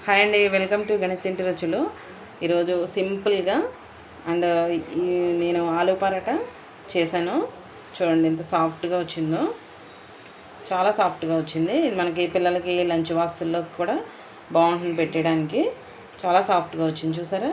Hi అండి, welcome to గణిత ఇంటి రుచులు. ఈరోజు సింపుల్గా అండ్ నేను ఆలు పరాటా చేశాను. చూడండి ఎంత సాఫ్ట్గా వచ్చిందో, చాలా సాఫ్ట్గా వచ్చింది. ఇది మనకి పిల్లలకి లంచ్ బాక్సుల్లో కూడా బాగుంటుంది పెట్టడానికి. చాలా సాఫ్ట్గా వచ్చింది, చూసారా?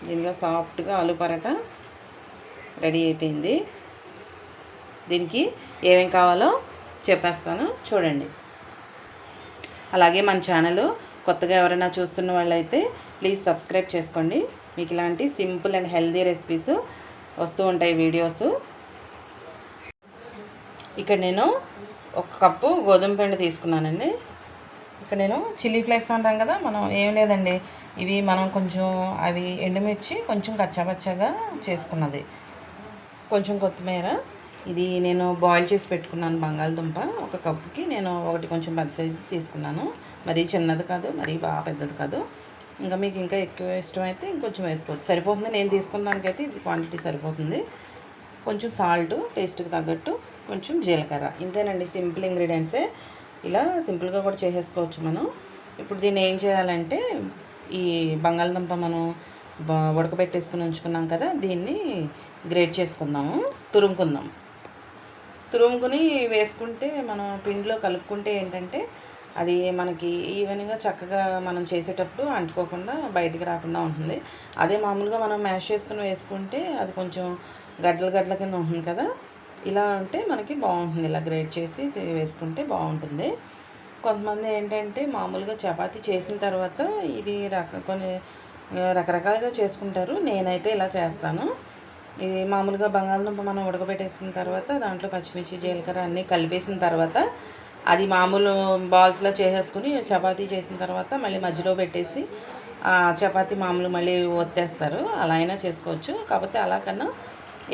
దీనిగా సాఫ్ట్గా ఆలు పరాటా రెడీ అయిపోయింది. దీనికి ఏమేం కావాలో చెప్పేస్తాను, చూడండి. అలాగే మన ఛానల్ కొత్తగా ఎవరైనా చూస్తున్న వాళ్ళైతే ప్లీజ్ సబ్స్క్రైబ్ చేసుకోండి. మీకు ఇలాంటి సింపుల్ అండ్ హెల్దీ రెసిపీస్ వస్తూ ఉంటాయి వీడియోస్. ఇక్కడ నేను 1 కప్పు గోధుమ పిండి తీసుకున్నానండి. ఇక్కడ నేను చిల్లీ ఫ్లేక్స్ అంటాం కదా, మనం ఏం లేదండి, ఇవి మనం కొంచెం అవి ఎండుమిర్చి కొంచెం కచ్చాపచ్చగా చేసుకున్నది, కొంచెం కొత్తిమీర. ఇది నేను బాయిల్ చేసి పెట్టుకున్నాను బంగాళదుంప. 1 కప్పుకి నేను ఒకటి కొంచెం పెద్ద సైజు తీసుకున్నాను. మరీ చిన్నది కాదు, మరీ బాగా పెద్దది కాదు. ఇంకా మీకు ఇంకా ఎక్కువ ఇష్టమైతే ఇంకొంచెం వేసుకోవచ్చు, సరిపోతుంది. నేను తీసుకున్న దానికైతే ఇది క్వాంటిటీ సరిపోతుంది. కొంచెం సాల్ట్ టేస్ట్కి తగ్గట్టు, కొంచెం జీలకర్ర. ఇంతేనండి, సింపుల్ ఇంగ్రీడియంట్సే. ఇలా సింపుల్గా కూడా చేసేసుకోవచ్చు మనం. ఇప్పుడు దీన్ని ఏం చేయాలంటే, ఈ బంగాళదుంప మనం ఉడకబెట్టేసుకుని ఉంచుకున్నాం కదా, దీన్ని గ్రేట్ చేసుకుందాము, తురుముకుని వేసుకుంటే మనం పిండిలో కలుపుకుంటే ఏంటంటే అది మనకి ఈవెన్గా చక్కగా మనం చేసేటప్పుడు అంటుకోకుండా బయటికి రాకుండా ఉంటుంది. అదే మామూలుగా మనం మ్యాష్ చేసుకుని వేసుకుంటే అది కొంచెం గడ్డల కింద ఉంటుంది కదా. ఇలా అంటే మనకి బాగుంటుంది, ఇలా గ్రేట్ చేసి వేసుకుంటే బాగుంటుంది. కొంతమంది ఏంటంటే మామూలుగా చపాతీ చేసిన తర్వాత ఇది కొన్ని రకరకాలుగా చేసుకుంటారు. నేనైతే ఇలా చేస్తాను. ఇది మామూలుగా బంగాళదుంప మనం ఉడకబెట్టేసిన తర్వాత దాంట్లో పచ్చిమిర్చి జీలకర్ర అన్నీ కలిపేసిన తర్వాత అది మామూలు బాల్స్లో చేసేసుకుని చపాతీ చేసిన తర్వాత మళ్ళీ మధ్యలో పెట్టేసి చపాతీ మామూలు మళ్ళీ ఒత్తేస్తారు. అలా అయినా చేసుకోవచ్చు. కాకపోతే అలా కన్నా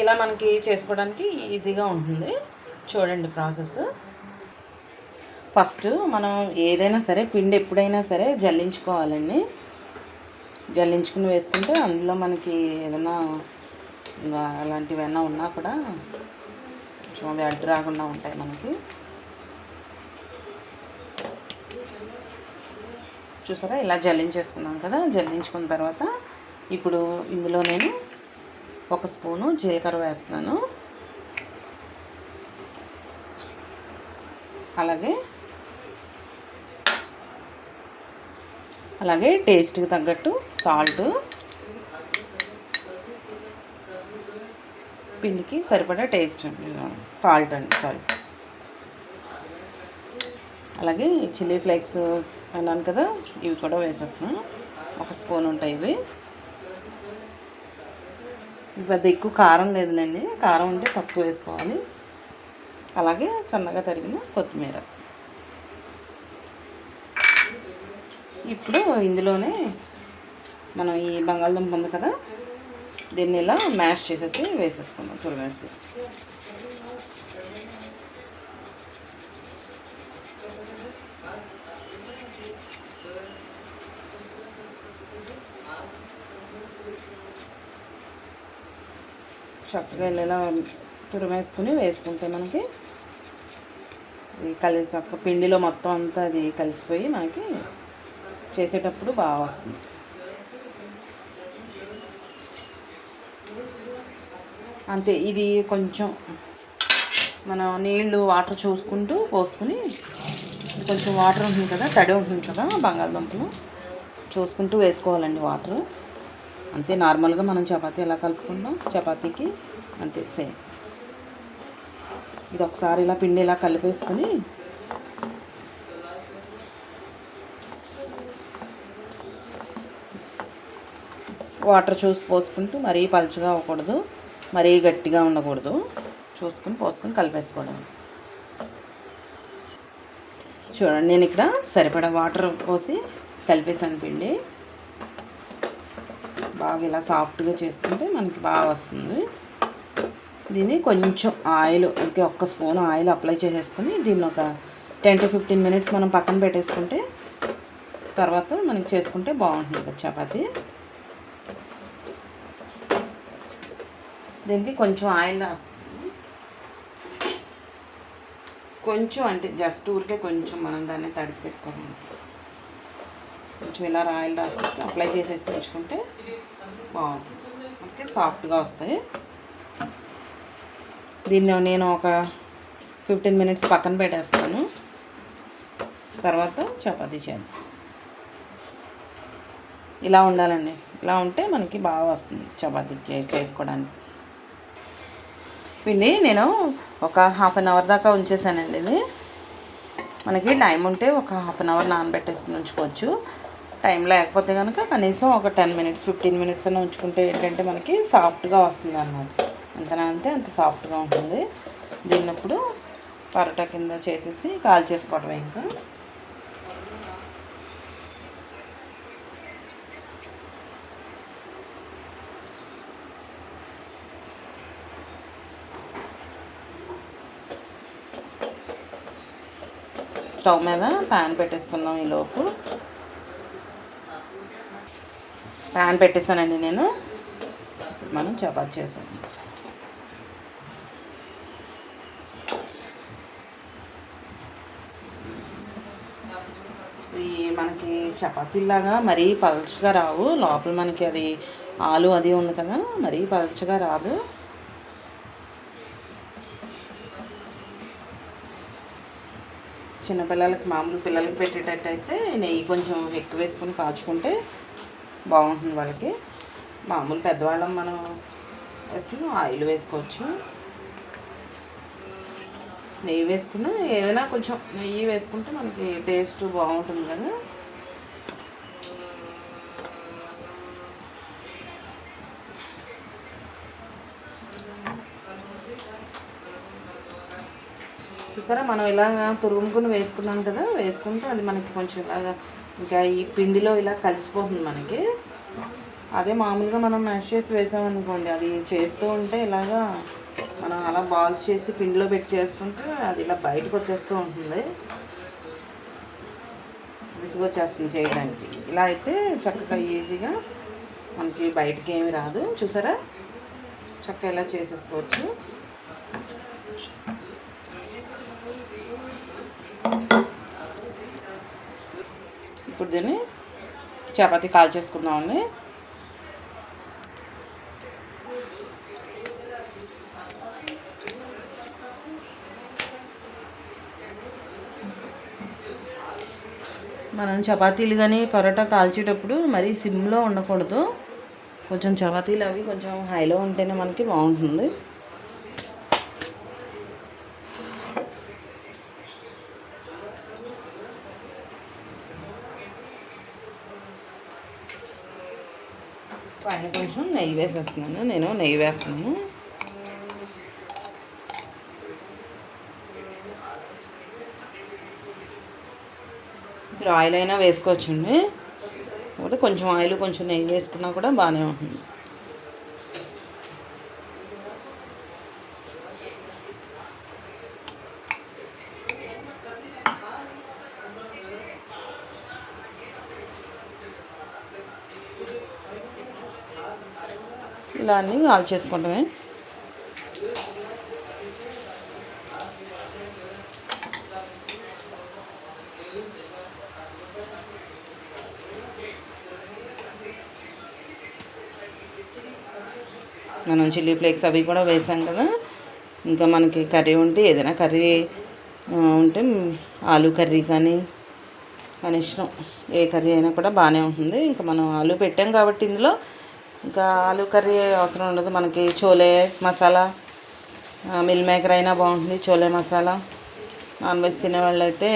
ఇలా మనకి చేసుకోవడానికి ఈజీగా ఉంటుంది. చూడండి ప్రాసెస్. ఫస్ట్ మనం ఏదైనా సరే పిండి ఎప్పుడైనా సరే జల్లించుకోవాలండి. జల్లించుకుని వేసుకుంటే అందులో మనకి ఏదైనా అలాంటివైనా ఉన్నా కూడా కొంచెం అవి అడ్డు రాకుండా ఉంటాయి మనకి. చూసారా, ఇలా జల్లించేసుకున్నాం కదా. జల్లించుకున్న తర్వాత ఇప్పుడు ఇందులో నేను 1 స్పూను జీలకర్ర వేస్తున్నాను. అలాగే టేస్ట్కి తగ్గట్టు సాల్ట్, పిండికి సరిపడా టేస్ట్ సాల్ట్ అండి, సారీ. అలాగే చిల్లీ ఫ్లేక్స్ అన్నాను కదా, ఇవి కూడా వేసేస్తున్నాను. 1 స్పూన్ ఉంటాయి ఇవి. పెద్ద ఎక్కువ కారం లేదులేండి, కారం ఉంటే తక్కువ వేసుకోవాలి. అలాగే సన్నగా తరిగిన కొత్తిమీర. ఇప్పుడు ఇందులోనే మనం ఈ బంగాళదుంప ఉంది కదా, దీన్ని ఇలా మ్యాష్ చేసేసి వేసేసుకుందాం, తురిమేసి. చక్కగా ఇలా తురిమేసుకుని వేసుకుంటే మనకి ఇది చక్క పిండిలో మొత్తం అంతా అది కలిసిపోయి మనకి చేసేటప్పుడు బాగా వస్తుంది. అంతే. ఇది కొంచెం మనం నీళ్ళు వాటర్ చూసుకుంటూ పోసుకుని, కొంచెం వాటర్ ఉంటుంది కదా, తడి ఉంటుంది కదా బంగాళదుంపలు, చూసుకుంటూ వేసుకోవాలండి వాటర్. అంతే, నార్మల్గా మనం చపాతీ ఎలా కలుపుకుంటాం చపాతీకి అంతే సేమ్. ఇది ఒకసారి ఇలా పిండి ఇలా కలిపేసుకొని వాటర్ చూసి పోసుకుంటూ, మరీ పలుచగా అవ్వకూడదు, మరీ గట్టిగా ఉండకూడదు, చూసుకుని పోసుకొని కలిపేసుకోవడం. చూడండి, నేను ఇక్కడ సరిపడా వాటర్ పోసి కలిపేసాను పిండి. బాగా ఇలా సాఫ్ట్గా చేసుకుంటే మనకి బాగా వస్తుంది. దీన్ని కొంచెం ఆయిల్, 1 స్పూన్ ఆయిల్ అప్లై చేసేసుకొని దీన్ని ఒక 10 to 15 minutes మనం పక్కన పెట్టేసుకుంటే తర్వాత మనకి చేసుకుంటే బాగుంటుంది చపాతీ. దీనికి కొంచెం ఆయిల్ రాస్తుంది, కొంచెం అంటే జస్ట్ ఊరికే కొంచెం మనం దాన్ని తడిపి పెట్టుకోవాలి. కొంచెం ఇలా రాయిల్ రాసేసి అప్లై చేసేసి ఉంచుకుంటే బాగుంటుంది. ఓకే, సాఫ్ట్గా వస్తాయి. దీన్ని నేను ఒక 15 మినిట్స్ పక్కన పెట్టేస్తాను. తర్వాత చపాతీ చేద్దాం. ఇలా ఉండాలండి. ఇలా ఉంటే మనకి బాగా వస్తుంది చపాతీ చేసుకోవడానికి. పిండి నేను ఒక హాఫ్ అన్ అవర్ దాకా ఉంచేసానండి. ఇది మనకి టైం ఉంటే ఒక హాఫ్ అన్ అవర్ నానబెట్టేసుకుని ఉంచుకోవచ్చు. టైం లేకపోతే కనుక కనీసం ఒక 10 మినిట్స్ 15 మినిట్స్ అయినా ఉంచుకుంటే ఏంటంటే మనకి సాఫ్ట్గా వస్తుంది అన్నమాట. అంతనంటే అంత సాఫ్ట్గా ఉంటుంది. దీన్ని ఇప్పుడు పరోటా కింద చేసేసి కాల్ చేసుకోవడమే. ఇంకా స్టవ్ మీద ప్యాన్ పెట్టేసుకుందాం. ఈలోపు ప్యాన్ పెట్టేసానండి నేను. మనం చపాతీ చేసాం. మనకి చపాతీలాగా మరీ పలుచగా రావు. లోపల మనకి అది ఆలు అది ఉంది కదా, మరీ పలుచగా రాదు. చిన్నపిల్లలకి మామూలు పిల్లలకి పెట్టేటట్టయితే నెయ్యి కొంచెం ఎక్కువ వేసుకొని కాచుకుంటే బాగుంటుంది వాళ్ళకి. మామూలు పెద్దవాళ్ళం మనం వేసుకుని ఆయిల్ వేసుకోవచ్చు. నెయ్యి వేసుకున్నా ఏదైనా కొంచెం నెయ్యి వేసుకుంటే మనకి టేస్ట్ బాగుంటుంది కదా. చూసారా, మనం ఇలాగా తురుముకుని వేసుకున్నాం కదా, వేసుకుంటే అది మనకి కొంచెం ఇలాగా ఇంకా ఈ పిండిలో ఇలా కలిసిపోతుంది మనకి. అదే మామూలుగా మనం మ్యాష్ చేసి వేసామనుకోండి, అది చేస్తూ ఉంటే ఇలాగా మనం అలా బాల్స్ చేసి పిండిలో పెట్టి చేస్తుంటే అది ఇలా బయటకు వచ్చేస్తూ ఉంటుంది. విసుగొచ్చేస్తుంది చేయడానికి. ఇలా అయితే చక్కగా ఈజీగా మనకి బయటకి ఏమి రాదు. చూసారా, చక్కగా ఇలా చేసేసుకోవచ్చు. ఇప్పుడు దీన్ని చపాతీ కాల్ చేసుకుందామండి. మనం చపాతీలు కానీ పరోటా కాల్చేటప్పుడు మరీ సిమ్లో ఉండకూడదు. కొంచెం చపాతీలు అవి కొంచెం హైలో ఉంటేనే మనకి బాగుంటుంది. పైన కొంచెం నెయ్యి వేసేస్తున్నాను. నేను నెయ్యి వేస్తున్నాను. మీరు ఆయిల్ అయినా వేసుకోవచ్చండి. కాకపోతే కొంచెం ఆయిల్ కొంచెం నెయ్యి వేసుకున్నా కూడా బాగానే ఉంటుంది. ఇలా అన్నీ కాల్ చేసుకుంటామే. మనం చిల్లీ ఫ్లేక్స్ అవి కూడా వేసాం కదా. ఇంకా మనకి కర్రీ ఉంటే ఏదైనా కర్రీ ఉంటే ఆలు కర్రీ కానీ మన ఇష్టం, ఏ కర్రీ అయినా కూడా బాగానే ఉంటుంది. ఇంకా మనం ఆలు పెట్టాం కాబట్టి ఇందులో ఇంకా ఆలు కర్రీ అవసరం ఉండదు. మనకి చోలే మసాలా, మిల్ మేకర్ అయినా బాగుంటుంది. చోలే మసాలా, నాన్ వెజ్ తినేవాళ్ళు అయితే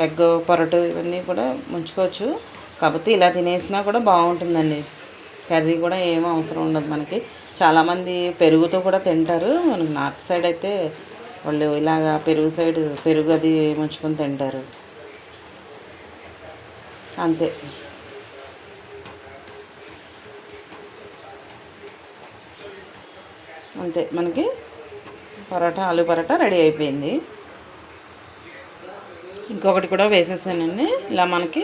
ఎగ్ పొరటు ఇవన్నీ కూడా ముంచుకోవచ్చు. కాకపోతే ఇలా తినేసినా కూడా బాగుంటుందండి. కర్రీ కూడా ఏమీ అవసరం ఉండదు మనకి. చాలామంది పెరుగుతో కూడా తింటారు. మనకి నార్త్ సైడ్ అయితే వాళ్ళు ఇలాగా పెరుగు అది ముంచుకొని తింటారు. అంతే. అంతే, మనకి పరోటా ఆలు పరోటా రెడీ అయిపోయింది. ఇంకొకటి కూడా వేసేసానండి. ఇలా మనకి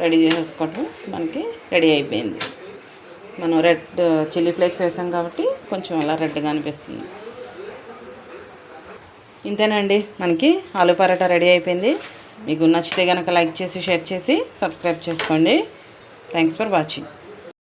రెడీ చేసేసుకోవటం మనకి రెడీ అయిపోయింది. మనం రెడ్ చిల్లీ ఫ్లేక్స్ వేసాం కాబట్టి కొంచెం అలా రెడ్గా అనిపిస్తుంది. ఇంతేనండి, మనకి ఆలు పరాటా రెడీ అయిపోయింది. మీకు నచ్చితే కనుక లైక్ చేసి షేర్ చేసి సబ్స్క్రైబ్ చేసుకోండి. Thanks for watching.